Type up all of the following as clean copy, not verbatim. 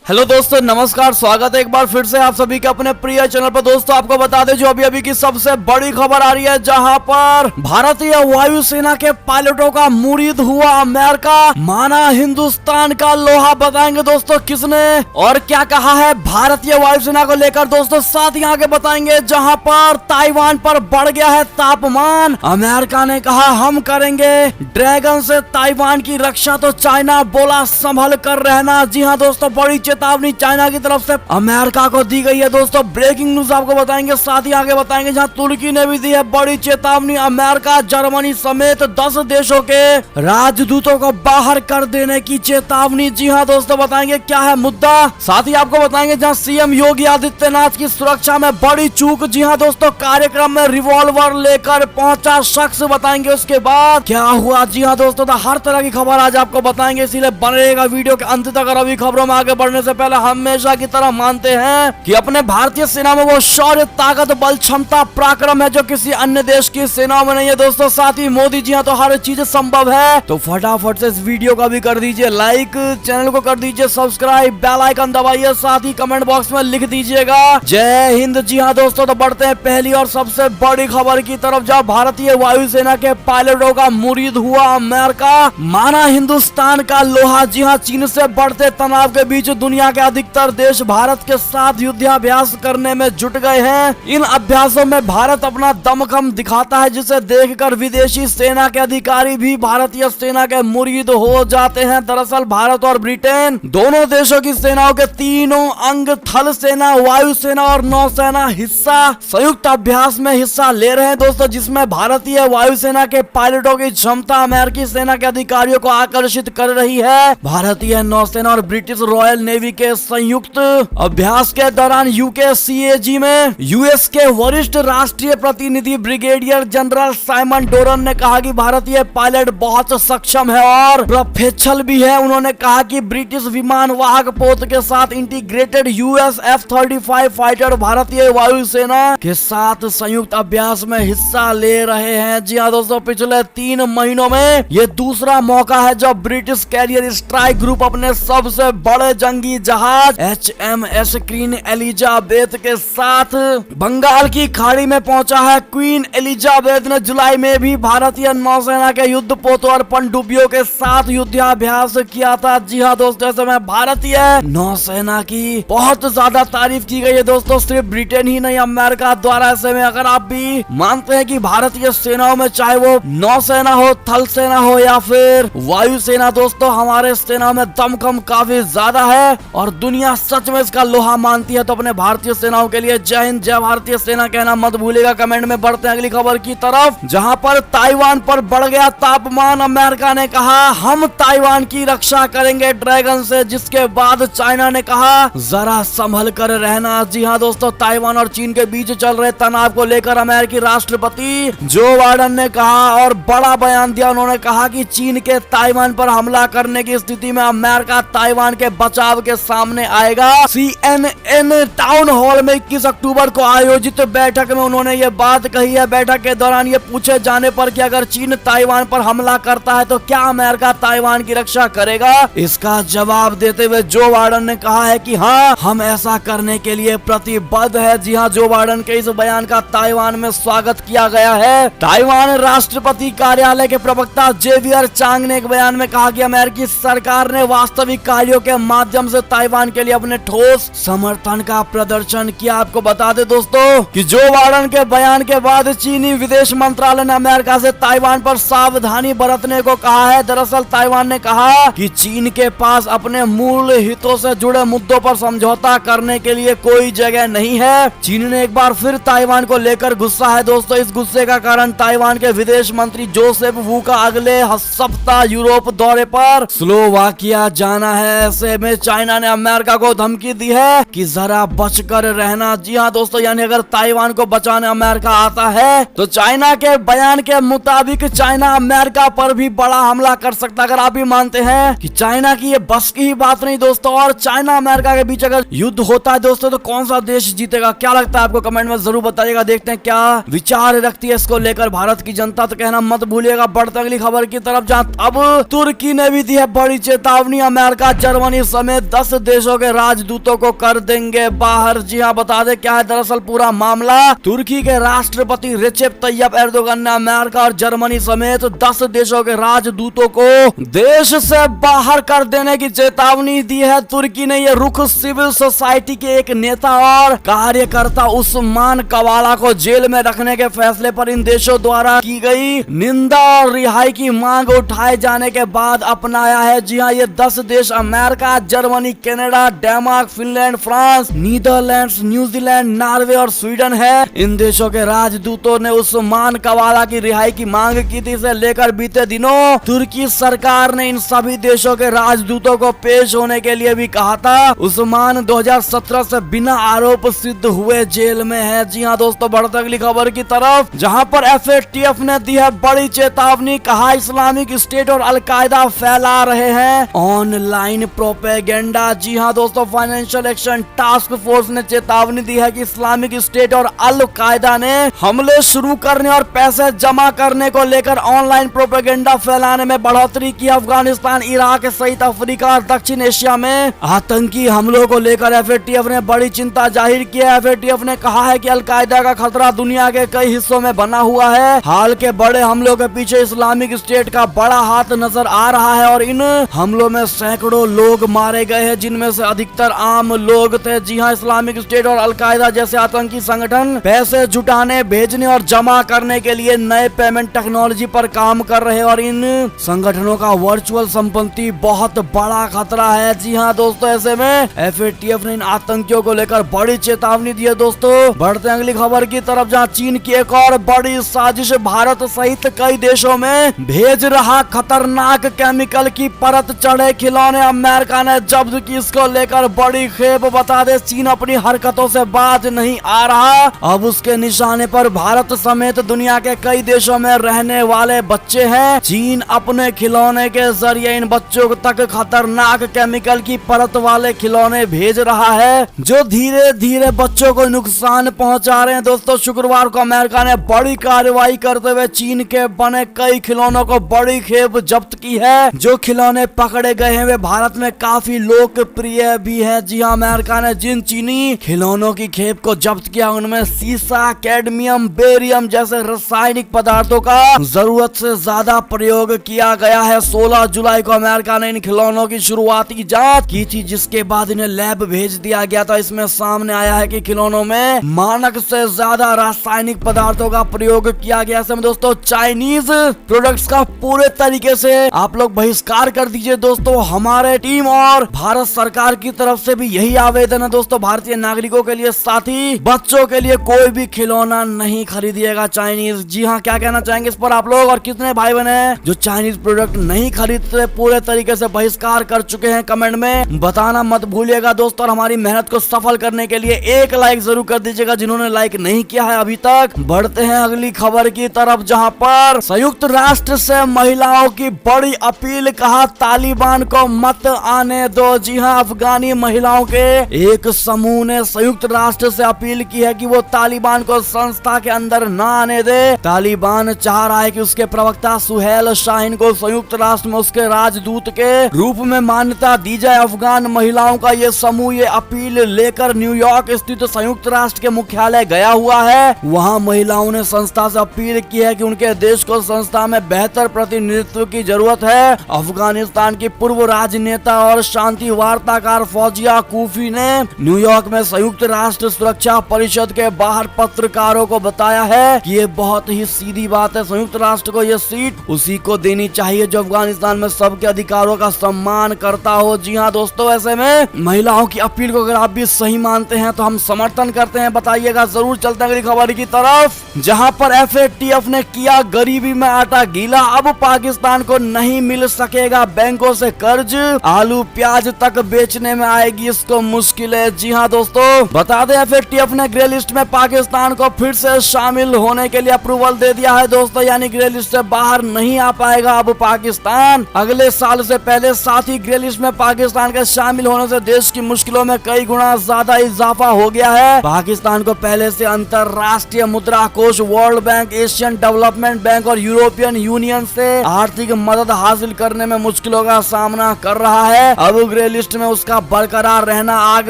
Hello दोस्तों, नमस्कार। स्वागत है एक बार फिर से आप सभी के अपने प्रिय चैनल पर। दोस्तों आपको बता दें जो अभी की सबसे बड़ी खबर आ रही है, जहां पर भारतीय वायुसेना के पायलटों का मुरीद हुआ अमेरिका, माना हिंदुस्तान का लोहा। बताएंगे दोस्तों किसने और क्या कहा है भारतीय वायुसेना को लेकर दोस्तों। साथ ही आगे बताएंगे जहां पर ताइवान पर बढ़ गया है तापमान। अमेरिका ने कहा हम करेंगे ड्रैगन से ताइवान की रक्षा, तो चाइना बोला संभल कर रहना। जी हाँ दोस्तों, बड़ी चेतावनी चाइना की तरफ से अमेरिका को दी गई है दोस्तों। ब्रेकिंग न्यूज आपको बताएंगे। साथ ही आगे बताएंगे जहां तुर्की ने भी दी है बड़ी चेतावनी। अमेरिका, जर्मनी समेत 10 देशों के राजदूतों को बाहर कर देने की चेतावनी। जी हाँ दोस्तों, बताएंगे क्या है मुद्दा। साथ ही आपको बताएंगे जहां सीएम योगी आदित्यनाथ की सुरक्षा में बड़ी चूक। जी हाँ दोस्तों, कार्यक्रम में रिवॉल्वर लेकर पहुंचा शख्स। बताएंगे उसके बाद क्या हुआ। जी हाँ दोस्तों, तो हर तरह की खबर आज आपको बताएंगे, इसीलिए बने रहेगा वीडियो के अंत तक। और अभी खबरों में आगे बढ़ने से पहले हमेशा की तरह मानते हैं कि अपने भारतीय सेना में वो शौर्य, ताकत, बल, क्षमता, पराक्रम है जो किसी अन्य देश की सेनाओं में नहीं है दोस्तों। साथ ही मोदी जी हाँ तो हर चीज संभव है। तो फटाफट से इस वीडियो का भी कर दीजिए लाइक, चैनल को कर दीजिए सब्सक्राइब, बेल आइकन दबाइए। साथ ही कमेंट बॉक्स में लिख दीजिएगा जय हिंद। जी हाँ दोस्तों, तो बढ़ते हैं पहली और सबसे बड़ी खबर की तरफ, जहाँ भारतीय वायुसेना के पायलटों का मुरीद हुआ अमेरिका, माना हिंदुस्तान का लोहा। जी हाँ, चीन से बढ़ते तनाव के बीच दुनिया के अधिकतर देश भारत के साथ युद्धाभ्यास करने में जुट गए हैं। इन अभ्यासों में भारत अपना दमखम दिखाता है, जिसे देखकर विदेशी सेना के अधिकारी भी भारतीय सेना के मुरीद हो जाते हैं। दरअसल भारत और ब्रिटेन दोनों देशों की सेनाओं के तीनों अंग, थल सेना, वायुसेना और नौसेना हिस्सा संयुक्त अभ्यास में हिस्सा ले रहे हैं दोस्तों, जिसमें भारतीय वायुसेना के पायलटों की क्षमता अमेरिकी सेना के अधिकारियों को आकर्षित कर रही है। भारतीय नौसेना और ब्रिटिश रॉयल नेवी के संयुक्त अभ्यास के दौरान यूके सीएजी में यूएस के वरिष्ठ राष्ट्रीय प्रतिनिधि ब्रिगेडियर जनरल साइमन डोरन ने कहा कि भारतीय पायलट बहुत सक्षम है और प्रोफेशनल भी है। उन्होंने कहा कि ब्रिटिश विमान वाहक पोत के साथ इंटीग्रेटेड यूएस F-35 फाइटर भारतीय वायुसेना के साथ संयुक्त अभ्यास में हिस्सा ले रहे हैं। जी हाँ दोस्तों, पिछले 3 महीनों में ये दूसरा मौका है जब ब्रिटिश कैरियर स्ट्राइक ग्रुप अपने सबसे बड़े जंगी जहाज HMS क्वीन एलिजाबेथ के साथ बंगाल की खाड़ी में पहुंचा है। क्वीन एलिजाबेथ ने जुलाई में भी भारतीय नौसेना के युद्धपोतों और पनडुब्बियों के साथ युद्धाभ्यास किया था। जी हाँ दोस्तों, ऐसे में भारतीय नौसेना की बहुत ज्यादा तारीफ की गई है दोस्तों, सिर्फ ब्रिटेन ही नहीं अमेरिका द्वारा। ऐसे में अगर आप भी मानते हैं कि भारतीय सेनाओं में चाहे वो नौसेना हो, थल सेना हो या फिर वायुसेना, दोस्तों हमारे सेना में दमखम काफी ज्यादा है और दुनिया सच में इसका लोहा मानती है। तो अपने भारतीय सेनाओं के लिए जय हिंद, जय भारतीय सेना कहना मत भूलिएगा कमेंट में। बढ़ते हैं अगली खबर की तरफ, जहां पर ताइवान पर बढ़ गया तापमान। अमेरिका ने कहा हम ताइवान की रक्षा करेंगे ड्रैगन से, जिसके बाद चाइना ने कहा जरा संभल कर रहना। जी हाँ दोस्तों, ताइवान और चीन के बीच चल रहे तनाव को लेकर अमेरिकी राष्ट्रपति जो बाइडेन ने कहा और बड़ा बयान दिया। उन्होंने कहा कि चीन के ताइवान पर हमला करने की स्थिति में अमेरिका ताइवान के बचाव के सामने आएगा। CNN टाउन हॉल में 21 अक्टूबर को आयोजित बैठक में उन्होंने ये बात कही है। बैठक के दौरान ये पूछे जाने पर कि अगर चीन ताइवान पर हमला करता है तो क्या अमेरिका ताइवान की रक्षा करेगा, इसका जवाब देते हुए जो बाइडेन ने कहा है कि हाँ हम ऐसा करने के लिए प्रतिबद्ध है। जी हाँ, जो बाइडेन के इस बयान का ताइवान में स्वागत किया गया है। ताइवान राष्ट्रपति कार्यालय के प्रवक्ता जेवियर चांग ने एक बयान में कहा कि अमेरिकी सरकार ने वास्तविक कार्यों के माध्यम से ताइवान के लिए अपने ठोस समर्थन का प्रदर्शन किया। आपको बता दें दोस्तों कि जो बाइडेन के बयान के बाद चीनी विदेश मंत्रालय ने अमेरिका से ताइवान पर सावधानी बरतने को कहा है। दरअसल ताइवान ने कहा कि चीन के पास अपने मूल हितों से जुड़े मुद्दों पर समझौता करने के लिए कोई जगह नहीं है। चीन ने एक बार फिर ताइवान को लेकर गुस्सा है दोस्तों। इस गुस्से का कारण ताइवान के विदेश मंत्री जोसेफ वू का अगले सप्ताह यूरोप दौरे पर स्लोवाकिया जाना है। ऐसे में चाइना ने अमेरिका को धमकी दी है कि जरा बचकर रहना। जी हाँ दोस्तों, यानी अगर ताइवान को बचाने अमेरिका आता है तो चाइना के बयान के मुताबिक चाइना अमेरिका पर भी बड़ा हमला कर सकता है। अगर आप भी मानते हैं कि चाइना की ये बस की ही बात नहीं दोस्तों, और चाइना अमेरिका के बीच अगर युद्ध होता है दोस्तों तो कौन सा देश जीतेगा, क्या लगता है आपको कमेंट में जरूर बताइएगा। देखते हैं क्या विचार रखती है इसको लेकर भारत की जनता, तो कहना मत भूलिएगा। बढ़ते अगली खबर की तरफ, जहाँ अब तुर्की ने भी दी है बड़ी चेतावनी। अमेरिका, जर्मनी समेत 10 देशों के राजदूतों को कर देंगे बाहर। जी हाँ, बता दें क्या है दरअसल पूरा मामला। तुर्की के राष्ट्रपति रिसेप तैयब एर्दोगन ने अमेरिका और जर्मनी समेत 10 देशों के राजदूतों को देश से बाहर कर देने की चेतावनी दी है। तुर्की ने यह रुख सिविल सोसाइटी के एक नेता और कार्यकर्ता उस्मान कवाला को जेल में रखने के फैसले पर इन देशों द्वारा की गई निंदा और रिहाई की मांग उठाए जाने के बाद अपनाया है। जी हाँ, ये 10 देश America, Germany, Canada, Denmark, Finland, France, Netherlands, New Zealand, Norway और स्वीडन है। इन देशों के राजदूतों ने उस्मान कवाला की रिहाई की मांग की थी। इसे लेकर बीते दिनों तुर्की सरकार ने इन सभी देशों के राजदूतों को पेश होने के लिए भी कहा था। उस्मान 2017 से बिना आरोप सिद्ध हुए जेल में है। जी हाँ दोस्तों, बढ़ते अगली खबर की तरफ, जहां पर FATF ने दी है बड़ी चेतावनी। कहा इस्लामिक स्टेट और अलकायदा फैला रहे हैं ऑनलाइन प्रोपेगेंडा। जी हाँ दोस्तों, फाइनेंशियल एक्शन टास्क फोर्स ने चेतावनी दी है कि इस्लामिक स्टेट और अलकायदा ने हमले शुरू करने और पैसे जमा करने को लेकर ऑनलाइन प्रोपेगेंडा फैलाने में बढ़ोतरी की। अफगानिस्तान, इराक सहित अफ्रीका और दक्षिण एशिया में आतंकी हमलों को लेकर FATF ने बड़ी चिंता जाहिर की है। FATF ने कहा है कि अलकायदा का खतरा दुनिया के कई हिस्सों में बना हुआ है। हाल के बड़े हमलों के पीछे इस्लामिक स्टेट का बड़ा हाथ नजर आ रहा है और इन हमलों में सैकड़ों लोग मारे गए हैं, जिनमें से अधिकतर आम लोग थे। जी हाँ, इस्लामिक स्टेट और अलकायदा जैसे आतंकी संगठन पैसे जुटाने, भेजने और जमा करने के लिए नए पेमेंट टेक्नोलॉजी पर काम कर रहे हैं और इन संगठनों का वर्चुअल संपत्ति बहुत बड़ा खतरा है। जी हाँ दोस्तों, ऐसे में FATF ने इन आतंकियों को लेकर बड़ी चेतावनी दी है। दोस्तों बढ़ते अगली खबर की तरफ, जहां चीन की एक और बड़ी साजिश भारत सहित कई देशों में भेज रहा खतरनाक केमिकल की परत चढ़े खिलौने अमेरिका ने जब्त की। इसको लेकर बड़ी खेप। बता दे चीन अपनी हरकतों से बाज नहीं आ रहा। अब उसके निशाने पर भारत समेत दुनिया के कई देशों में रहने वाले बच्चे हैं। चीन अपने खिलौने के जरिए इन बच्चों तक खतरनाक केमिकल की परत वाले खिलौने भेज रहा है, जो धीरे धीरे बच्चों को नुकसान पहुंचा रहे हैं। दोस्तों शुक्रवार को अमेरिका ने बड़ी कार्रवाई करते हुए चीन के बने कई खिलौनों को बड़ी खेप जब्त की है। जो खिलौने पकड़े गए हैं वे भारत में काफी लोकप्रिय भी है। जी हाँ, अमेरिका ने जिन चीनी खिलौनों की खेप को जब्त किया उनमें सीसा, कैडमियम, बेरियम जैसे रासायनिक पदार्थों का जरूरत से ज्यादा प्रयोग किया गया है। 16 जुलाई को अमेरिका ने इन खिलौनों की शुरुआती जांच की थी, जिसके बाद इन्हें लैब भेज दिया गया था। इसमें सामने आया है कि खिलौनों में मानक से ज्यादा रासायनिक पदार्थों का प्रयोग किया गया। ऐसे में दोस्तों चाइनीज प्रोडक्ट्स का पूरे तरीके से आप लोग बहिष्कार कर दीजिए। दोस्तों हमारे टीम और भारत सरकार की तरफ से भी यही आवेदन है। दोस्तों भारतीय नागरिकों के लिए, साथ ही बच्चों के लिए कोई भी खिलौना नहीं खरीदिएगा चाइनीज। जी हाँ, क्या कहना चाहेंगे इस पर आप लोग? और कितने भाई बहन हैं जो चाइनीज प्रोडक्ट नहीं खरीदते, पूरे तरीके से बहिष्कार कर चुके हैं? कमेंट में बताना मत भूलिएगा दोस्तों। और हमारी मेहनत को सफल करने के लिए एक लाइक जरूर कर दीजिएगा जिन्होंने लाइक नहीं किया है अभी तक। बढ़ते हैं अगली खबर की तरफ, जहां पर संयुक्त राष्ट्र से महिलाओं की बड़ी अपील। कहा तालिबान को मत आने दो। जी हाँ, अफगानी महिलाओं के एक समूह ने संयुक्त राष्ट्र से अपील की है कि वो तालिबान को संस्था के अंदर न आने दे। तालिबान चाह रहा है कि उसके प्रवक्ता सुहेल शाहीन को संयुक्त राष्ट्र में उसके राजदूत के रूप में मान्यता दी जाए। अफगान महिलाओं का ये समूह ये अपील लेकर न्यूयॉर्क स्थित संयुक्त राष्ट्र के मुख्यालय गया हुआ है। वहाँ महिलाओं ने संस्था से अपील की है कि उनके देश को संस्था में बेहतर प्रतिनिधित्व की जरूरत है। अफगानिस्तान की पूर्व राजनेता और शांति वार्ताकार फौजिया कूफी ने न्यूयॉर्क में संयुक्त राष्ट्र सुरक्षा परिषद के बाहर पत्रकारों को बताया है कि ये बहुत ही सीधी बात है। संयुक्त राष्ट्र को ये सीट उसी को देनी चाहिए जो अफगानिस्तान में सबके अधिकारों का सम्मान करता हो। जी हाँ दोस्तों, ऐसे में महिलाओं की अपील को अगर आप भी सही मानते हैं तो हम समर्थन करते हैं, बताइएगा जरूर। चलते अगली खबर की तरफ, जहां पर FATF ने किया गरीबी में आटा गीला। अब पाकिस्तान को नहीं मिल सकेगा बैंकों से कर्ज, आलू प्याज तक बेचने में आएगी इसको मुश्किल है। जी हाँ दोस्तों, बता दें FATF ने ग्रे लिस्ट में पाकिस्तान को फिर से शामिल होने के लिए अप्रूवल दे दिया है दोस्तों, यानी ग्रे लिस्ट से बाहर नहीं आ पाएगा अब पाकिस्तान अगले साल से पहले। साथ ही ग्रे लिस्ट में पाकिस्तान के शामिल होने से देश की मुश्किलों में कई गुना ज्यादा इजाफा हो गया है। पाकिस्तान को पहले से अंतर्राष्ट्रीय मुद्रा कोष, world bank, Asian development bank और यूरोपियन यूनियन से आर्थिक मदद हासिल करने में मुश्किलों का सामना कर रहा है। अब ग्रे ग्रे लिस्ट में उसका बरकरार रहना आग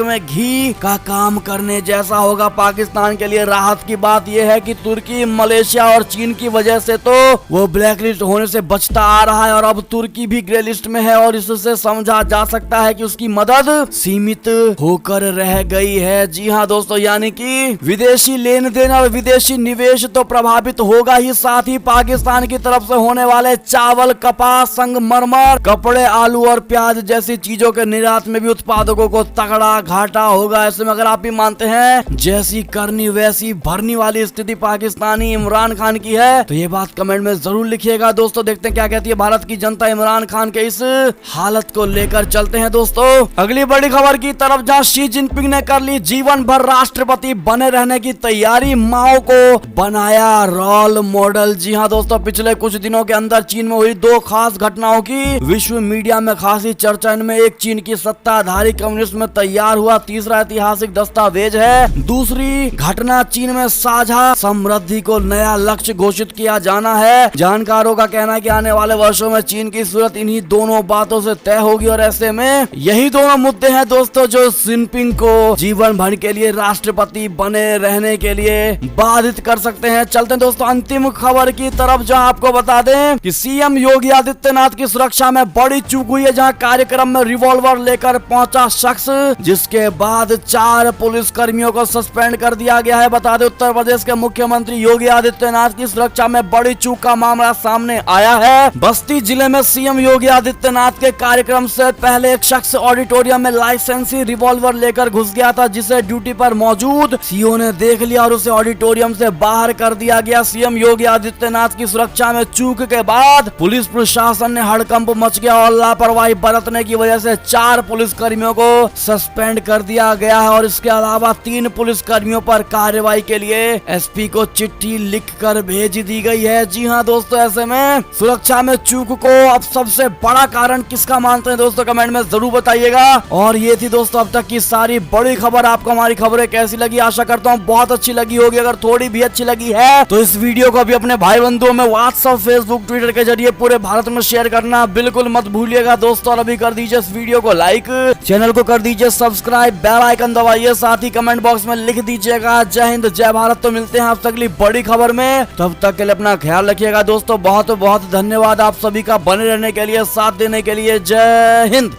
में घी का काम करने जैसा होगा। पाकिस्तान के लिए राहत की बात यह है कि तुर्की, मलेशिया और चीन की वजह से तो वो ब्लैक लिस्ट होने से बचता आ रहा है और अब तुर्की भी ग्रे लिस्ट में है और इससे समझा जा सकता है कि उसकी मदद सीमित होकर रह गई है। जी हाँ दोस्तों, यानी कि विदेशी लेन देन और विदेशी निवेश तो प्रभावित होगा ही, साथ ही पाकिस्तान की तरफ से होने वाले चावल, कपास, संगमरमर, कपड़े, आलू और प्याज जैसी चीजों के निर्यात में भी उत्पादकों को तगड़ा घाटा होगा। ऐसे में अगर आप भी मानते हैं जैसी करनी वैसी भरनी वाली स्थिति पाकिस्तानी इमरान खान की है तो ये बात कमेंट में जरूर लिखिएगा। दोस्तों देखते हैं क्या कहती है भारत की जनता इमरान खान के इस हालत को लेकर। चलते हैं दोस्तों अगली बड़ी खबर की तरफ, जहां शी जिनपिंग ने कर ली जीवन भर राष्ट्रपति बने रहने की तैयारी, माओ को बनाया रोल मॉडल। जी हाँ दोस्तों, पिछले कुछ दिनों के अंदर चीन में हुई दो खास घटनाओं की विश्व मीडिया में खासी चर्चा। इनमें एक चीन की सत्ताधारी कम्युनिस्ट में तैयार हुआ तीसरा ऐतिहासिक दस्तावेज है, दूसरी घटना चीन में साझा समृद्धि को नया लक्ष्य घोषित किया जाना है। जानकारों का कहना है कि आने वाले वर्षों में चीन की सूरत इन्हीं दोनों बातों से तय होगी और ऐसे में यही दोनों मुद्दे हैं दोस्तों जो जिनपिंग को जीवन भर के लिए राष्ट्रपति बने रहने के लिए बाधित कर सकते हैं। चलते हैं दोस्तों अंतिम खबर की तरफ, जहां आपको बता दें कि सीएम योगी आदित्यनाथ की सुरक्षा में बड़ी चूक हुई है, जहां कार्यक्रम में रिवॉल्वर लेकर पहुंचा शख्स, जिसके बाद 4 पुलिस कर्मियों को सस्पेंड कर दिया गया है। बता दें उत्तर प्रदेश के मुख्यमंत्री योगी आदित्यनाथ की सुरक्षा में बड़ी चूक का मामला सामने आया है। बस्ती जिले में सीएम योगी आदित्यनाथ के कार्यक्रम से पहले एक शख्स ऑडिटोरियम में लाइसेंसी रिवॉल्वर लेकर घुस गया था, जिसे ड्यूटी पर मौजूद सीओ ने देख लिया और उसे ऑडिटोरियम से बाहर कर दिया गया। सीएम योगी आदित्यनाथ की सुरक्षा में चूक के बाद पुलिस प्रशासन ने हड़कंप मच गया और लापरवाही बरतने की वजह से 4 पुलिस कर्मियों को सस्पेंड कर दिया गया है और इसके अलावा 3 पुलिस कर्मियों पर कार्रवाई के लिए एसपी को चिट्ठी लिखकर भेज दी गई है। जी हाँ दोस्तों, ऐसे में सुरक्षा में चूक को अब सबसे बड़ा कारण किसका मानते हैं दोस्तों, कमेंट में जरूर बताइएगा। और ये थी दोस्तों अब तक की सारी बड़ी खबर। आपको हमारी खबरें कैसी लगी, आशा करता हूँ बहुत अच्छी लगी होगी। अगर थोड़ी भी अच्छी लगी है तो इस वीडियो को भी अपने भाई बंधुओं में व्हाट्सएप, फेसबुक, ट्विटर के जरिए पूरे भारत में शेयर करना बिल्कुल मत भूलिएगा दोस्तों। और अभी कर दीजिए इस वीडियो को लाइक, चैनल को कर दीजिए सब्सक्राइब, बेल आइकन दबाइए, साथ ही कमेंट बॉक्स में लिख दीजिएगा जय हिंद जय भारत। तो मिलते हैं आपसे अगली बड़ी खबर में, तब तक के लिए अपना ख्याल रखिएगा दोस्तों। बहुत बहुत धन्यवाद आप सभी का बने रहने के लिए, साथ देने के लिए। जय हिंद।